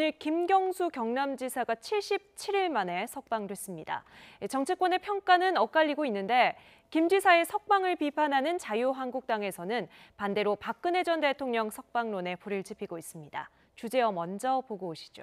오늘 김경수 경남지사가 77일 만에 석방됐습니다. 정치권의 평가는 엇갈리고 있는데 김 지사의 석방을 비판하는 자유한국당에서는 반대로 박근혜 전 대통령 석방론에 불을 지피고 있습니다. 주제어 먼저 보고 오시죠.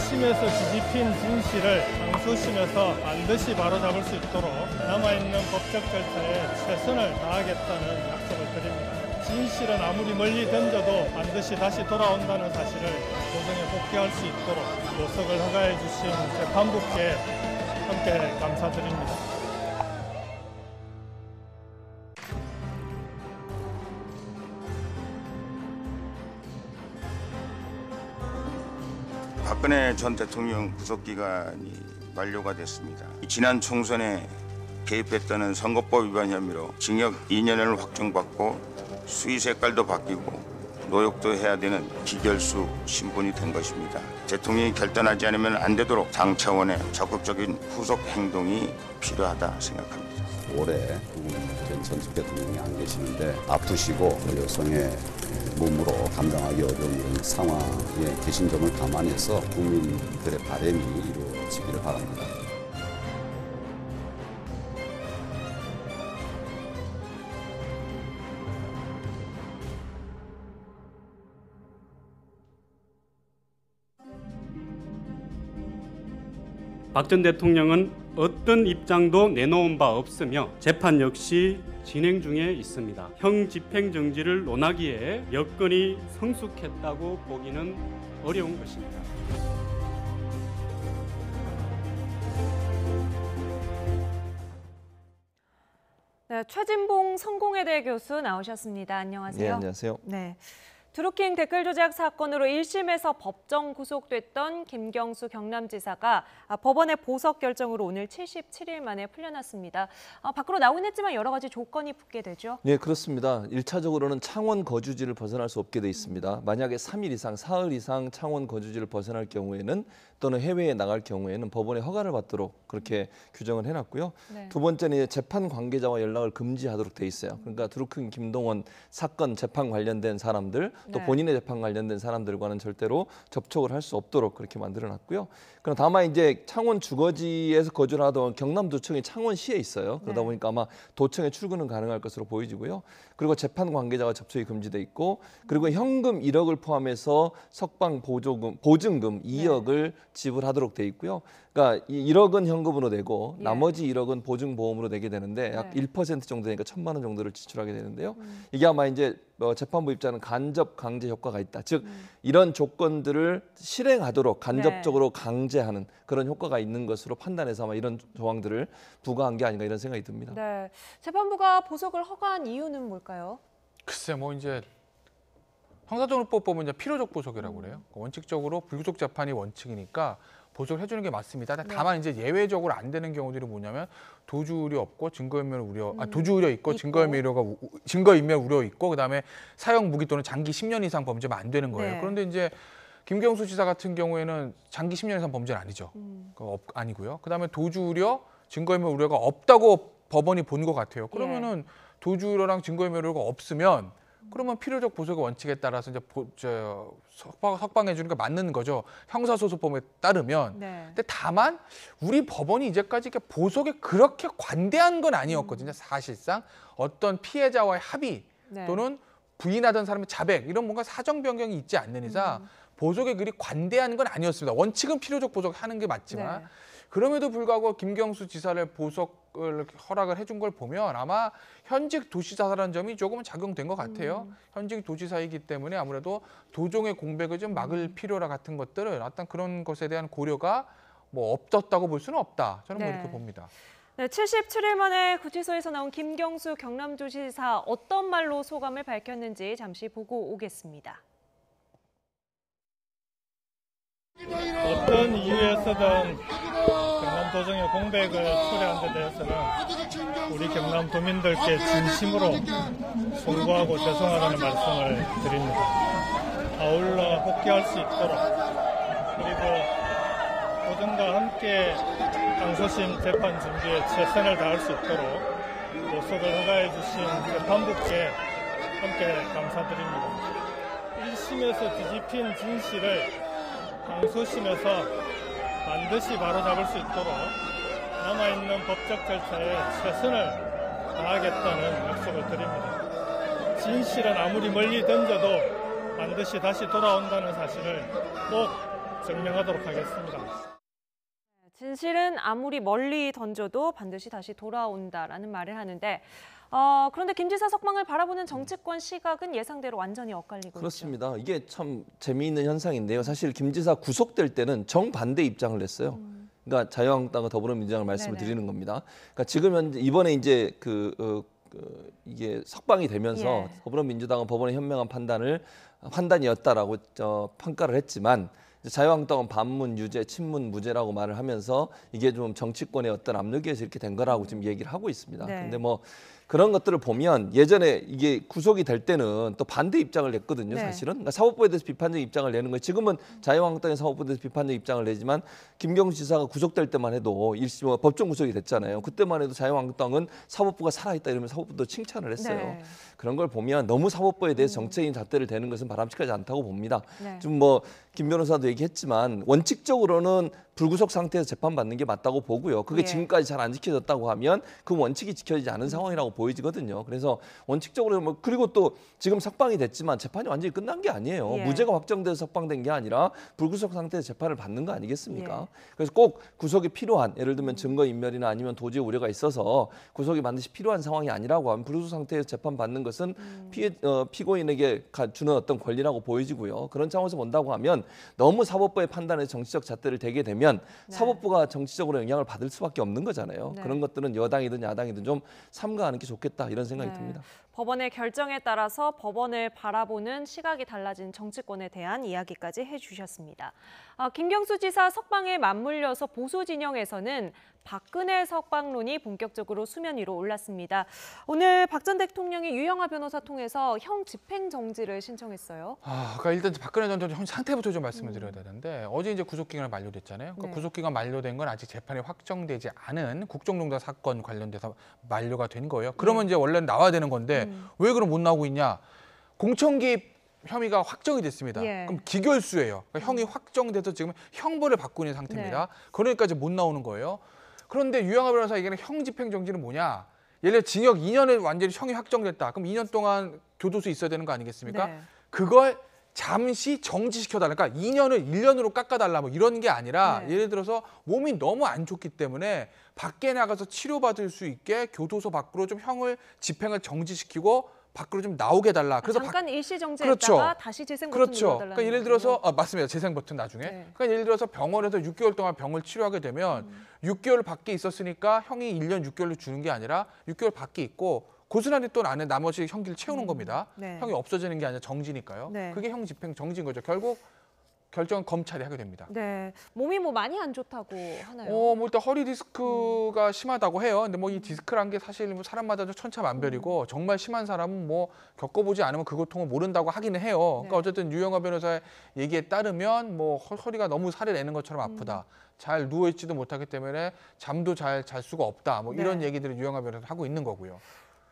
심에서 뒤집힌 진실을 항소심에서 반드시 바로잡을 수 있도록 남아있는 법적 절차에 최선을 다하겠다는 약속을 드립니다. 진실은 아무리 멀리 던져도 반드시 다시 돌아온다는 사실을 도정에 복귀할 수 있도록 노석을 허가해 주신 재판부께 함께 감사드립니다. 박근혜 전 대통령 구속기간이 만료가 됐습니다. 지난 총선에 개입했다는 선거법 위반 혐의로 징역 2년을 확정받고 수의 색깔도 바뀌고 노역도 해야 되는 기결수 신분이 된 것입니다. 대통령이 결단하지 않으면 안 되도록 당 차원의 적극적인 후속 행동이 필요하다 생각합니다. 올해 전 전직 대통령이 안 계시는데 아프시고 여성의 몸으로 감당하기 어려운 이런 상황에 계신 점을 감안해서 국민들의 바람이 이루어지기를 바랍니다. 박 전 대통령은 어떤 입장도 내놓은 바 없으며 재판 역시 진행 중에 있습니다. 형 집행정지를 논하기에 여건이 성숙했다고 보기는 어려운 것입니다. 네, 최진봉 성공회대 교수 나오셨습니다. 안녕하세요. 네, 안녕하세요. 네. 드루킹 댓글 조작 사건으로 1심에서 법정 구속됐던 김경수 경남지사가 법원의 보석 결정으로 오늘 77일 만에 풀려났습니다. 밖으로 나오긴 했지만 여러 가지 조건이 붙게 되죠. 네, 그렇습니다. 1차적으로는 창원 거주지를 벗어날 수 없게 돼 있습니다. 만약에 3일 이상, 사흘 이상 창원 거주지를 벗어날 경우에는 또는 해외에 나갈 경우에는 법원의 허가를 받도록 그렇게 규정을 해놨고요. 네. 두 번째는 재판 관계자와 연락을 금지하도록 돼 있어요. 그러니까 드루킹, 김동원 사건 재판 관련된 사람들 또 네. 본인의 재판 관련된 사람들과는 절대로 접촉을 할 수 없도록 그렇게 만들어놨고요. 그럼 다만 이제 창원 주거지에서 거주를 하던 경남도청이 창원시에 있어요. 그러다 네. 보니까 아마 도청에 출근은 가능할 것으로 보이지고요. 그리고 재판 관계자와 접촉이 금지돼 있고 그리고 현금 1억을 포함해서 석방 보증금 2억을 지불하도록 돼 있고요. 그러니까 1억은 현금으로 내고 예. 나머지 1억은 보증보험으로 내게 되는데 약 네. 1% 정도 되니까 1,000만 원 정도를 지출하게 되는데요. 이게 아마 이제 재판부 입장은 간접 강제 효과가 있다. 즉 이런 조건들을 실행하도록 간접적으로 강제하는 그런 효과가 있는 것으로 판단해서 아마 이런 조항들을 부과한 게 아닌가 이런 생각이 듭니다. 네, 재판부가 보석을 허가한 이유는 뭘까요? 글쎄 뭐 이제 형사정보법 보면 이제 필요적 보석이라고 그래요. 원칙적으로 불구속 재판이 원칙이니까 보석을 해주는 게 맞습니다. 다만 이제 예외적으로 안 되는 경우들이 뭐냐면 도주우려 없고 증거인멸 우려, 도주우려 있고 증거인멸 우려 있고 그다음에 사형 무기 또는 장기 10년 이상 범죄면 안 되는 거예요. 네. 그런데 이제 김경수 지사 같은 경우에는 장기 10년 이상 범죄는 아니죠. 아니고요. 그다음에 도주우려, 증거인멸 우려가 없다고 법원이 본 것 같아요. 그러면은 도주우려랑 증거인멸 우려가 없으면 그러면 필요적 보석의 원칙에 따라서 이제 석방해 주는 게 맞는 거죠. 형사소송법에 따르면. 네. 근데 다만 우리 법원이 이제까지 이렇게 보석에 그렇게 관대한 건 아니었거든요. 사실상 어떤 피해자와의 합의 네. 또는 부인하던 사람의 자백 이런 뭔가 사정 변경이 있지 않는 이상 보석에 그리 관대한 건 아니었습니다. 원칙은 필요적 보석 하는 게 맞지만 네. 그럼에도 불구하고 김경수 지사를 보석을 허락을 해준 걸 보면 아마 현직 도지사라는 점이 조금은 작용된 것 같아요. 현직 도지사이기 때문에 아무래도 도종의 공백을 좀 막을 필요라 같은 것들은 어떤 그런 것에 대한 고려가 뭐 없었다고 볼 수는 없다. 저는 뭐 네. 이렇게 봅니다. 네, 77일 만에 구치소에서 나온 김경수 경남도지사 어떤 말로 소감을 밝혔는지 잠시 보고 오겠습니다. 어떤 이유에서든 경남도정의 공백을 초래한 데 대해서는 우리 경남도민들께 진심으로 송구하고 죄송하다는 말씀을 드립니다. 아울러 복귀할 수 있도록 그리고 모든과 함께 항소심 재판 준비에 최선을 다할 수 있도록 보석을 허가해 주신 재판부께 함께 감사드립니다. 1심에서 뒤집힌 진실을 항소심에서 반드시 바로잡을 수 있도록 남아있는 법적 절차에 최선을 다하겠다는 약속을 드립니다. 진실은 아무리 멀리 던져도 반드시 다시 돌아온다는 사실을 꼭 증명하도록 하겠습니다. 진실은 아무리 멀리 던져도 반드시 다시 돌아온다라는 말을 하는데 그런데 김 지사 석방을 바라보는 정치권 시각은 예상대로 완전히 엇갈리고 그렇습니다. 이게 참 재미있는 현상인데요. 사실 김 지사 구속될 때는 정반대 입장을 냈어요. 그러니까 자유한국당과 더불어민주당을 말씀을 네네. 드리는 겁니다. 그러니까 지금 현재 이번에 이제 이게 석방이 되면서 예. 더불어민주당은 법원의 현명한 판단이었다라고 평가를 했지만 자유한국당은 반문 유죄, 친문 무죄라고 말을 하면서 이게 좀 정치권의 어떤 압력에 의해서 이렇게 된 거라고 지금 얘기를 하고 있습니다. 네. 근데 뭐 그런 것들을 보면 예전에 이게 구속이 될 때는 또 반대 입장을 냈거든요, 네. 사실은. 그러니까 사법부에 대해서 비판적 입장을 내는 거예요. 지금은 자유한국당의 사법부에 대해서 비판적 입장을 내지만 김경수 지사가 구속될 때만 해도 법정 구속이 됐잖아요. 그때만 해도 자유한국당은 사법부가 살아있다 이러면 사법부도 칭찬을 했어요. 네. 그런 걸 보면 너무 사법부에 대해서 정책인 잣대를 대는 것은 바람직하지 않다고 봅니다. 네. 좀 뭐 김 변호사도 얘기했지만 원칙적으로는 불구속 상태에서 재판받는 게 맞다고 보고요. 그게 예. 지금까지 잘 안 지켜졌다고 하면 그 원칙이 지켜지지 않은 상황이라고 보여지거든요. 그래서 원칙적으로 뭐 그리고 또 지금 석방이 됐지만 재판이 완전히 끝난 게 아니에요. 예. 무죄가 확정돼서 석방된 게 아니라 불구속 상태에서 재판을 받는 거 아니겠습니까? 예. 그래서 꼭 구속이 필요한 예를 들면 증거인멸이나 아니면 도주의 우려가 있어서 구속이 반드시 필요한 상황이 아니라고 하면 불구속 상태에서 재판받는 것은 피고인에게 주는 어떤 권리라고 보여지고요. 그런 차원에서 본다고 하면 너무 사법부의 판단에 정치적 잣대를 대게 되면 네. 사법부가 정치적으로 영향을 받을 수밖에 없는 거잖아요. 네. 그런 것들은 여당이든 야당이든 좀 삼가하는 게 좋겠다 이런 생각이 네. 듭니다. 법원의 결정에 따라서 법원을 바라보는 시각이 달라진 정치권에 대한 이야기까지 해주셨습니다. 김경수 지사 석방에 맞물려서 보수 진영에서는 박근혜 석방론이 본격적으로 수면 위로 올랐습니다. 오늘 박 전 대통령이 유영하 변호사 통해서 형 집행정지를 신청했어요. 그러니까 일단 박근혜 전 대통령 상태부터 좀 말씀을 드려야 되는데 어제 이제 구속기간 만료됐잖아요. 그러니까 네. 구속기간 만료된 건 아직 재판이 확정되지 않은 국정농단 사건 관련돼서 만료가 된 거예요. 그러면 이제 원래는 나와야 되는 건데 왜 그럼 못 나오고 있냐? 공천 개입 혐의가 확정이 됐습니다. 예. 그럼 기결수예요. 그러니까 형이 확정돼서 지금 형벌을 받고 있는 상태입니다. 그러니까 이제 못 나오는 거예요. 그런데 유영하 변호사 얘기는 형 집행정지는 뭐냐? 예를 들어 징역 2년을 완전히 형이 확정됐다. 그럼 2년 동안 교도소에 있어야 되는 거 아니겠습니까? 네. 그걸 잠시 정지시켜달라. 그러니까 2년을 1년으로 깎아달라 뭐 이런 게 아니라 네. 예를 들어서 몸이 너무 안 좋기 때문에 밖에 나가서 치료받을 수 있게 교도소 밖으로 좀 형을 집행을 정지시키고 밖으로 좀 나오게 해달라. 그래서 잠깐 일시 정지했다가 그렇죠. 다시 재생 버튼 그렇죠. 눌러달라는 그러니까 예를 들어서 맞습니다. 재생 버튼 나중에. 네. 그러니까 예를 들어서 병원에서 6개월 동안 병을 치료하게 되면 6개월 밖에 있었으니까 형이 1년 6개월로 주는 게 아니라 6개월 밖에 있고 고스란히 또 안에 나머지 형기를 채우는 겁니다. 네. 형이 없어지는 게 아니라 정지니까요. 네. 그게 형 집행 정지인 거죠. 결국 결정은 검찰이 하게 됩니다. 네, 몸이 뭐 많이 안 좋다고 하나요? 뭐 일단 허리 디스크가 심하다고 해요. 근데 뭐 이 디스크란 게 사실 뭐 사람마다 좀 천차만별이고 정말 심한 사람은 뭐 겪어보지 않으면 그 고통을 모른다고 하기는 해요. 그러니까 네. 어쨌든 유영하 변호사의 얘기에 따르면 뭐 허리가 너무 살을 내는 것처럼 아프다. 잘 누워 있지도 못하기 때문에 잠도 잘 잘 수가 없다. 뭐 이런 네. 얘기들을 유영하 변호사가 하고 있는 거고요.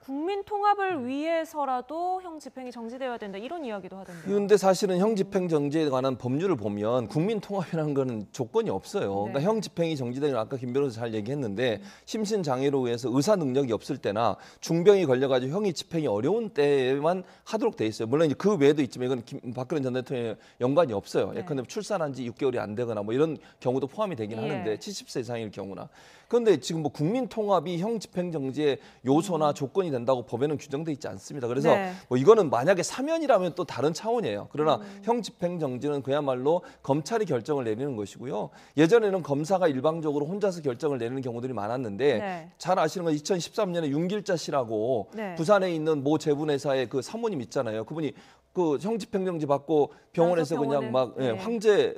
국민 통합을 위해서라도 형 집행이 정지되어야 된다 이런 이야기도 하던데요. 그런데 사실은 형 집행 정지에 관한 법률을 보면 국민 통합이라는 거는 조건이 없어요. 그러니까 형 집행이 정지되는 아까 김 변호사 잘 얘기했는데 심신 장애로 의해서 의사 능력이 없을 때나 중병이 걸려가지고 형이 집행이 어려운 때에만 하도록 돼 있어요. 물론 이제 그 외에도 있지만 이건 박근혜 전 대통령의 연관이 없어요. 네. 예컨대 출산한 지 6개월이 안 되거나 뭐 이런 경우도 포함이 되긴 예. 하는데 70세 이상일 경우나. 그런데 지금 뭐 국민 통합이 형 집행 정지의 요소나 조건이 된다고 법에는 규정돼 있지 않습니다. 그래서 네. 뭐 이거는 만약에 사면이라면 또 다른 차원이에요. 그러나 형 집행 정지는 그야말로 검찰이 결정을 내리는 것이고요. 예전에는 검사가 일방적으로 혼자서 결정을 내리는 경우들이 많았는데 네. 잘 아시는 건 2013년에 윤길자 씨라고 네. 부산에 있는 모 제분회사의 그 사모님 있잖아요. 그분이 그 형 집행정지 받고 병원에서 그냥 막 네. 황제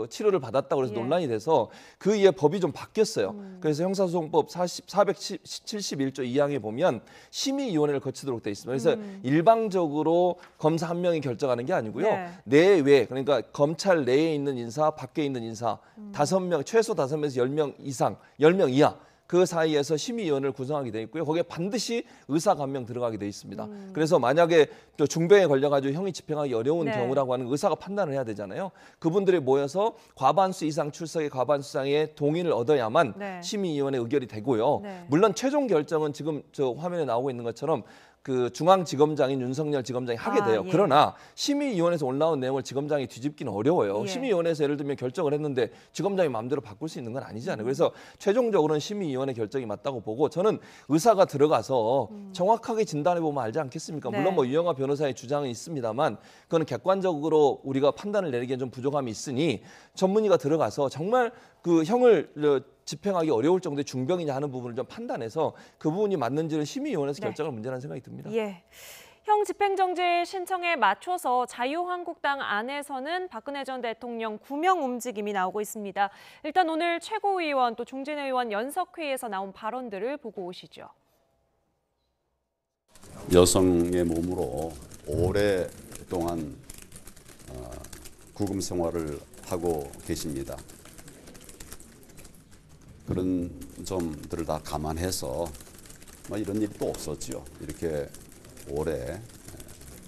치료를 받았다고 해서 논란이 돼서 그 이후에 법이 좀 바뀌었어요. 그래서 형사소송법 471조 2항에 보면 심의위원회를 거치도록 돼 있습니다. 그래서 일방적으로 검사 한 명이 결정하는 게 아니고요. 네. 내외, 그러니까 검찰 내에 있는 인사, 밖에 있는 인사 5명, 최소 5명에서 10명 이상, 10명 이하 그 사이에서 심의위원회를 구성하게 돼 있고요. 거기에 반드시 의사가 한 명 들어가게 돼 있습니다. 그래서 만약에 또 중병에 걸려가지고 형이 집행하기 어려운 네. 경우라고 하는 의사가 판단을 해야 되잖아요. 그분들이 모여서 과반수 이상 출석의 과반수 이상의 동의를 얻어야만 네. 심의위원회 의결이 되고요. 네. 물론 최종 결정은 지금 저 화면에 나오고 있는 것처럼 그 중앙지검장인 윤석열 지검장이 하게 돼요. 예. 그러나 심의위원회에서 올라온 내용을 지검장이 뒤집기는 어려워요. 예. 심의위원회에서 예를 들면 결정을 했는데 지검장이 마음대로 바꿀 수 있는 건 아니잖아요. 그래서 최종적으로는 심의위원회 결정이 맞다고 보고 저는 의사가 들어가서 정확하게 진단해 보면 알지 않겠습니까? 네. 물론 뭐 유영하 변호사의 주장은 있습니다만 그거는 객관적으로 우리가 판단을 내리기엔 좀 부족함이 있으니 전문의가 들어가서 정말 그 형을 집행하기 어려울 정도의 중병이냐 하는 부분을 좀 판단해서 그 부분이 맞는지는 심의위원회에서 네. 결정할 문제라는 생각이 듭니다. 예. 형 집행정지 신청에 맞춰서 자유한국당 안에서는 박근혜 전 대통령 구명 움직임이 나오고 있습니다. 일단 오늘 최고위원 또 중진 의원 연석회의에서 나온 발언들을 보고 오시죠. 여성의 몸으로 오랫동안 구금 생활을 하고 계십니다. 그런 점들을 다 감안해서 이런 일이 또 없었지요. 이렇게 오래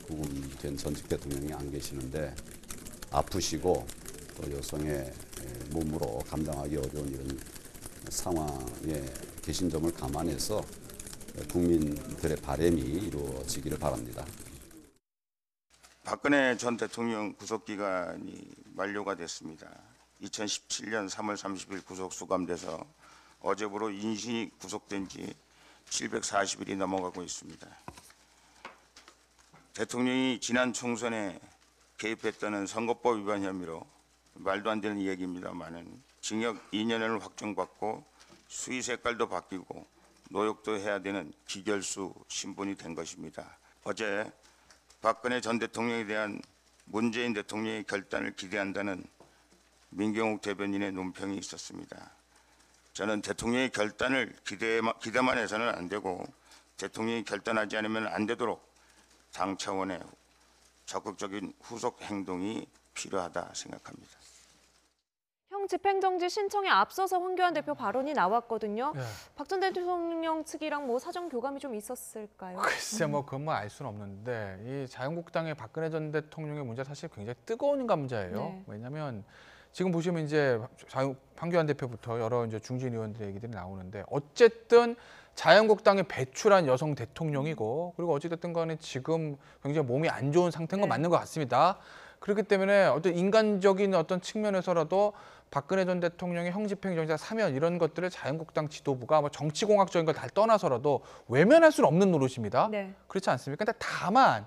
구금된 전직 대통령이 안 계시는데 아프시고 또 여성의 몸으로 감당하기 어려운 이런 상황에 계신 점을 감안해서 국민들의 바람이 이루어지기를 바랍니다. 박근혜 전 대통령 구속기간이 만료가 됐습니다. 2017년 3월 30일 구속 수감돼서 어제부로 인신이 구속된 지 740일이 넘어가고 있습니다. 대통령이 지난 총선에 개입했다는 선거법 위반 혐의로 말도 안 되는 얘기입니다만은 징역 2년을 확정받고 수의 색깔도 바뀌고 노역도 해야 되는 기결수 신분이 된 것입니다. 어제 박근혜 전 대통령에 대한 문재인 대통령의 결단을 기대한다는 민경욱 대변인의 논평이 있었습니다. 저는 대통령의 결단을 기대만 해서는 안 되고 대통령이 결단하지 않으면 안 되도록 당 차원의 적극적인 후속 행동이 필요하다 생각합니다. 형 집행정지 신청에 앞서서 황교안 대표 발언이 나왔거든요. 네. 박 전 대통령 측이랑 뭐 사정 교감이 좀 있었을까요? 글쎄 그건 알 수는 없는데 이 자유한국당의 박근혜 전 대통령의 문제 사실 굉장히 뜨거운 감자예요. 네. 왜냐하면 지금 보시면 이제 황교안 대표부터 여러 이제 중진 의원들의 얘기들이 나오는데 어쨌든 자유한국당에 배출한 여성 대통령이고 그리고 어찌됐든 간에 지금 굉장히 몸이 안 좋은 상태인 건 맞는 것 같습니다. 그렇기 때문에 어떤 인간적인 어떤 측면에서라도 박근혜 전 대통령의 형 집행정지나 사면 이런 것들을 자유한국당 지도부가 뭐 정치공학적인 걸 다 떠나서라도 외면할 수는 없는 노릇입니다. 네. 그렇지 않습니까? 근데 다만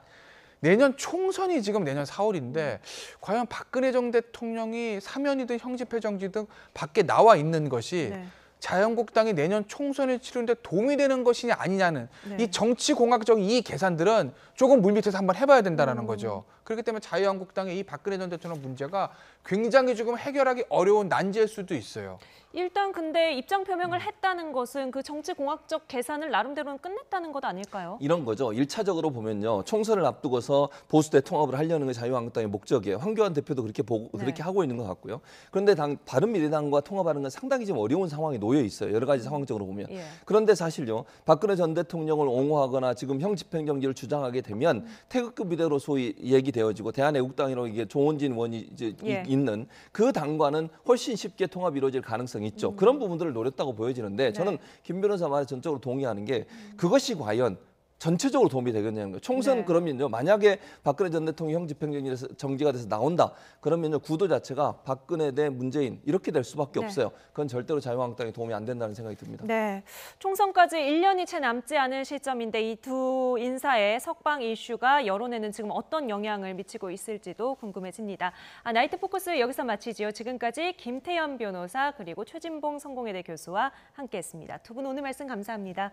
내년 총선이 지금 내년 4월인데 과연 박근혜 전 대통령이 사면이든 형 집행정지든 밖에 나와 있는 것이 네. 자유한국당이 내년 총선을 치르는데 도움이 되는 것이냐 아니냐는 네. 이 정치공학적인 이 계산들은 조금 물밑에서 한번 해봐야 된다는 거죠. 그렇기 때문에 자유한국당의 이 박근혜 전 대통령 문제가 굉장히 조금 해결하기 어려운 난제일 수도 있어요. 일단 근데 입장 표명을 했다는 것은 그 정치공학적 계산을 나름대로는 끝냈다는 것 아닐까요? 이런 거죠. 1차적으로 보면요. 총선을 앞두고서 보수대 통합을 하려는 게 자유한국당의 목적이에요. 황교안 대표도 그렇게 보고 네. 그렇게 하고 있는 것 같고요. 그런데 바른미래당과 통합하는 건 상당히 좀 어려운 상황에 놓여 있어요. 여러 가지 상황적으로 보면. 예. 그런데 사실요. 박근혜 전 대통령을 옹호하거나 지금 형 집행정지를 주장하게 되면 태극급 비대로 소위 얘기되어지고 대한애국당이라고 이게 조원진 의원이 이제 예. 있는 그 당과는 훨씬 쉽게 통합이 이루어질 가능성이 있죠. 그런 부분들을 노렸다고 보여지는데 저는 김 변호사 말에 전적으로 동의하는 게 그것이 과연 전체적으로 도움이 되겠냐는 거예요. 총선 네. 그러면요. 만약에 박근혜 전 대통령 형 집행정지가 돼서 나온다. 그러면요. 구도 자체가 박근혜 대 문재인 이렇게 될 수밖에 네. 없어요. 그건 절대로 자유한국당에 도움이 안 된다는 생각이 듭니다. 네, 총선까지 1년이 채 남지 않은 시점인데 이 두 인사의 석방 이슈가 여론에는 지금 어떤 영향을 미치고 있을지도 궁금해집니다. 나이트 포커스 여기서 마치지요. 지금까지 김태현 변호사 그리고 최진봉 성공회대 교수와 함께했습니다. 두 분 오늘 말씀 감사합니다.